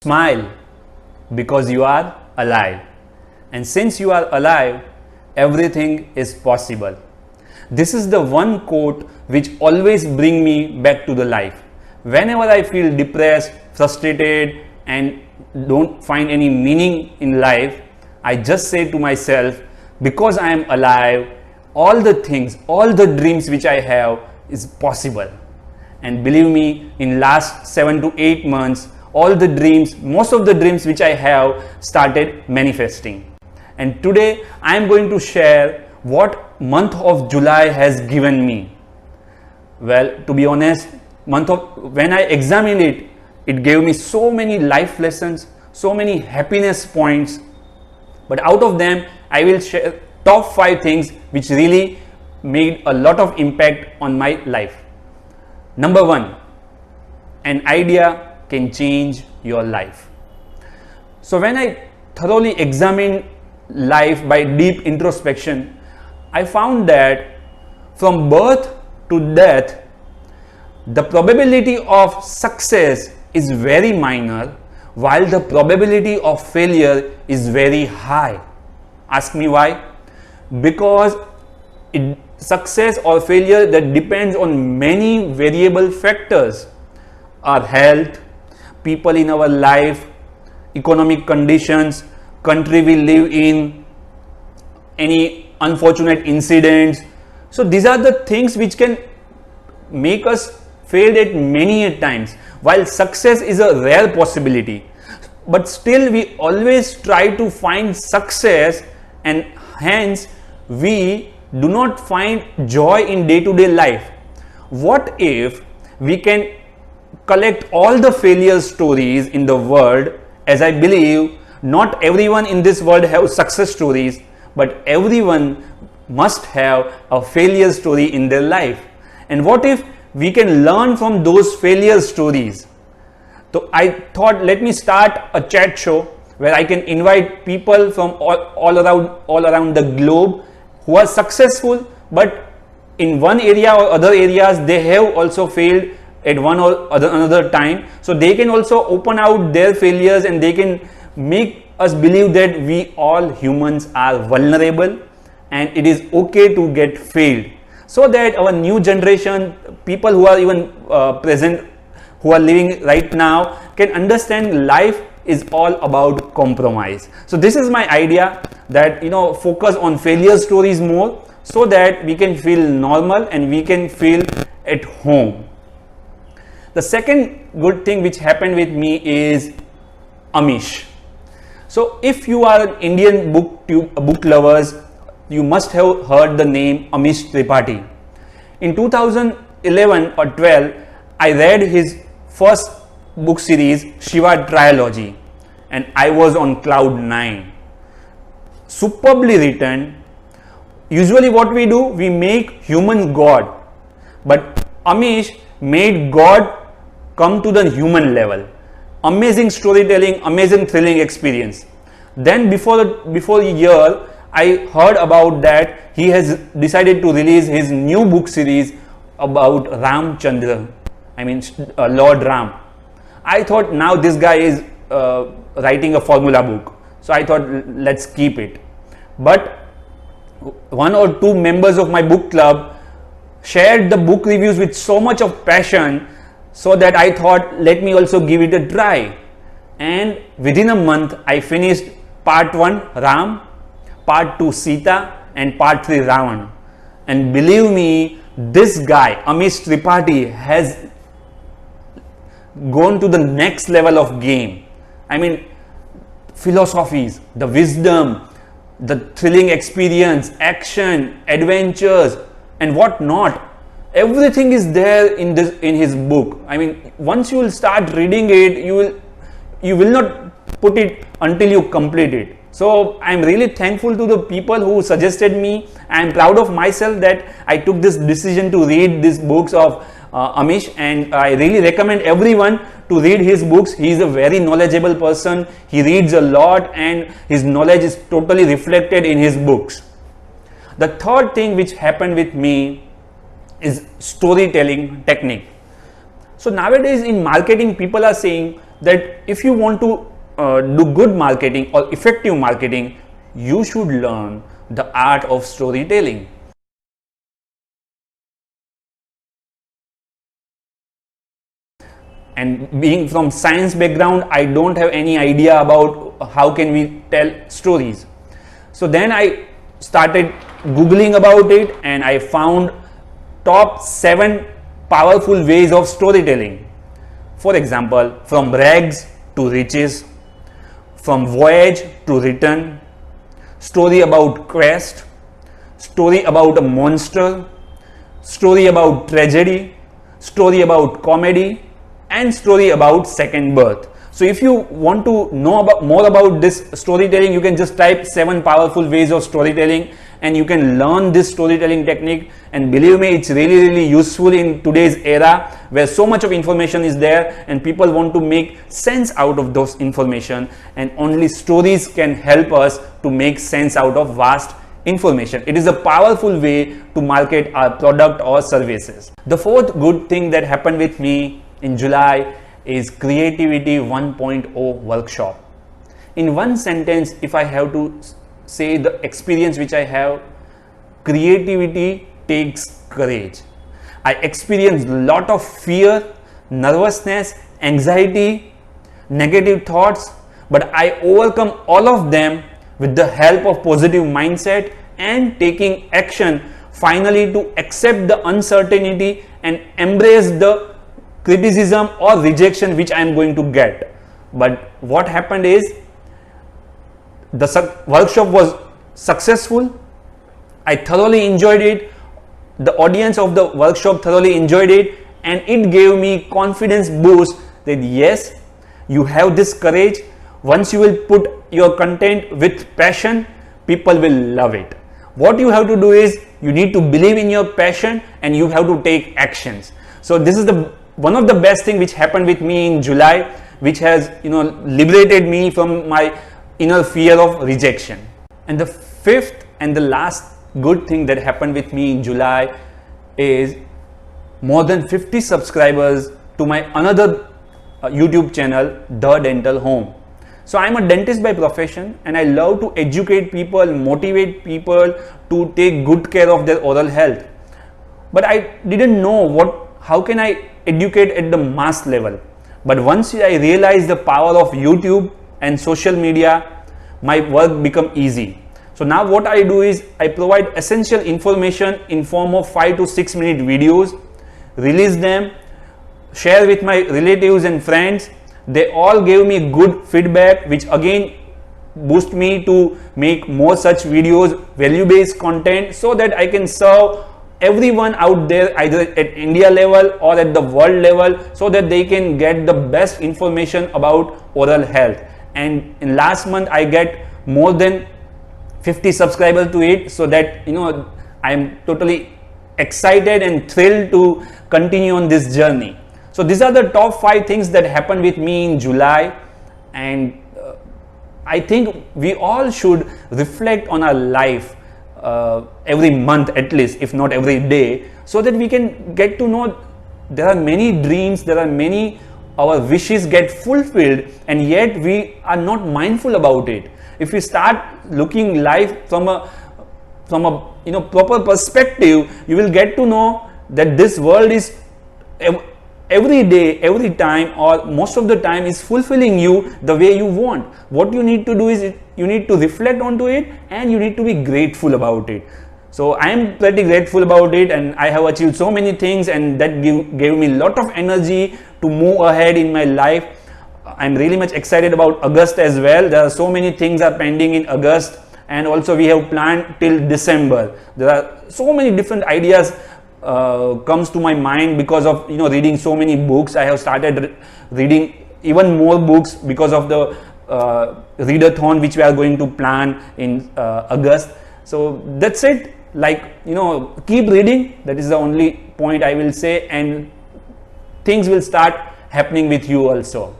Smile because you are alive. And since you are alive, everything is possible. This is the one quote which always brings me back to the life. Whenever I feel depressed, frustrated, and don't find any meaning in life, I just say to myself, because I am alive, all the things, all the dreams which I have is possible. And believe me, in last 7 to 8 months, all the dreams, most of the dreams which I have started manifesting. And today I am going to share what month of July has given me. Well, to be honest, when I examined it, it gave me so many life lessons, so many happiness points. But out of them, I will share top 5 things which really made a lot of impact on my life. Number 1, an idea can change your life. So when I thoroughly examined life by deep introspection, I found that from birth to death, the probability of success is very minor, while the probability of failure is very high. Ask me why? Because success or failure that depends on many variable factors: our health, people in our life, economic conditions, country we live in, any unfortunate incidents. So these are the things which can make us fail at many times, while success is a rare possibility. But still we always try to find success, and hence we do not find joy in day-to-day life. What if we can collect all the failure stories in the world? As I believe, not everyone in this world has success stories, but everyone must have a failure story in their life. And what if we can learn from those failure stories? So I thought, let me start a chat show where I can invite people from all around the globe who are successful, but in one area or other areas they have also failed at one or another time. So they can also open out their failures, and they can make us believe that we all humans are vulnerable and it is okay to get failed, so that our new generation, people who are even present, who are living right now, can understand life is all about compromise. So this is my idea, that focus on failure stories more, so that we can feel normal and we can feel at home. The second good thing which happened with me is Amish. So if you are an Indian book lovers, you must have heard the name Amish Tripathi. In 2011 or 12, I read his first book series, Shiva Trilogy, and I was on cloud 9. Superbly written. Usually what we do, we make human God, but Amish made God come to the human level. Amazing storytelling, amazing thrilling experience. Then before a year, I heard about that he has decided to release his new book series about Ramchandra, Lord Ram. I thought, now this guy is writing a formula book, so I thought, let's keep it. But 1 or 2 members of my book club shared the book reviews with so much of passion, so that I thought, let me also give it a try. And within a month, I finished part 1 Ram, part 2 Sita, and part 3 Ravan. And believe me, this guy Amish Tripathi has gone to the next level of game. Philosophies, the wisdom, the thrilling experience, action, adventures, and what not. Everything is there in his book. Once you will start reading it, you will not put it until you complete it. So I am really thankful to the people who suggested me. I am proud of myself that I took this decision to read these books of Amish, and I really recommend everyone to read his books. He is a very knowledgeable person. He reads a lot, and his knowledge is totally reflected in his books. The third thing which happened with me is storytelling technique. So nowadays in marketing, people are saying that if you want to do good marketing or effective marketing, you should learn the art of storytelling. And being from science background, I don't have any idea about how can we tell stories. So then I started googling about it, and I found top 7 powerful ways of storytelling. For example, from rags to riches, from voyage to return, story about quest, story about a monster, story about tragedy, story about comedy, and story about second birth. So if you want to know more about this storytelling, you can just type 7 powerful ways of storytelling, and you can learn this storytelling technique. And believe me, it's really useful in today's era where so much of information is there and people want to make sense out of those information, and only stories can help us to make sense out of vast information. It is a powerful way to market our product or services. The fourth good thing that happened with me in July is Creativity 1.0 workshop. In one sentence, if I have to say the experience which I have, creativity takes courage. I experienced a lot of fear, nervousness, anxiety, negative thoughts, but I overcome all of them with the help of positive mindset and taking action, finally to accept the uncertainty and embrace the criticism or rejection which I am going to get. But what happened is the workshop was successful. I thoroughly enjoyed it. The audience of the workshop thoroughly enjoyed it, and it gave me confidence boost that yes, you have this courage. Once you will put your content with passion, people will love it. What you have to do is you need to believe in your passion and you have to take actions. So this is one of the best thing which happened with me in July, which has liberated me from my inner fear of rejection. And the fifth and the last good thing that happened with me in July is more than 50 subscribers to my another YouTube channel, The Dental Home. So I'm a dentist by profession, and I love to educate people, motivate people to take good care of their oral health. But I didn't know how can I educate at the mass level. But once I realized the power of YouTube and social media, my work become easy. So now what I do is I provide essential information in form of 5 to 6 minute videos, release them, share with my relatives and friends. They all gave me good feedback, which again boost me to make more such videos, value-based content, so that I can serve everyone out there either at India level or at the world level, so that they can get the best information about oral health. And in last month I get more than 50 subscribers to it, so that I am totally excited and thrilled to continue on this journey. So these are the top 5 things that happened with me in July, and I think we all should reflect on our life every month at least, if not every day, so that we can get to know there are many dreams, there are many our wishes get fulfilled, and yet we are not mindful about it. If we start looking life from a proper perspective, you will get to know that this world is every day, every time, or most of the time is fulfilling you the way you want. What you need to do is you need to reflect onto it, and you need to be grateful about it. So I am pretty grateful about it, and I have achieved so many things, and that gave me a lot of energy to move ahead in my life. I'm really much excited about August as well. There are so many things are pending in August, and also we have planned till December. There are so many different ideas comes to my mind because of reading so many books. I have started reading even more books because of the readathon which we are going to plan in August. So that's it. Keep reading. That is the only point I will say, and things will start happening with you also.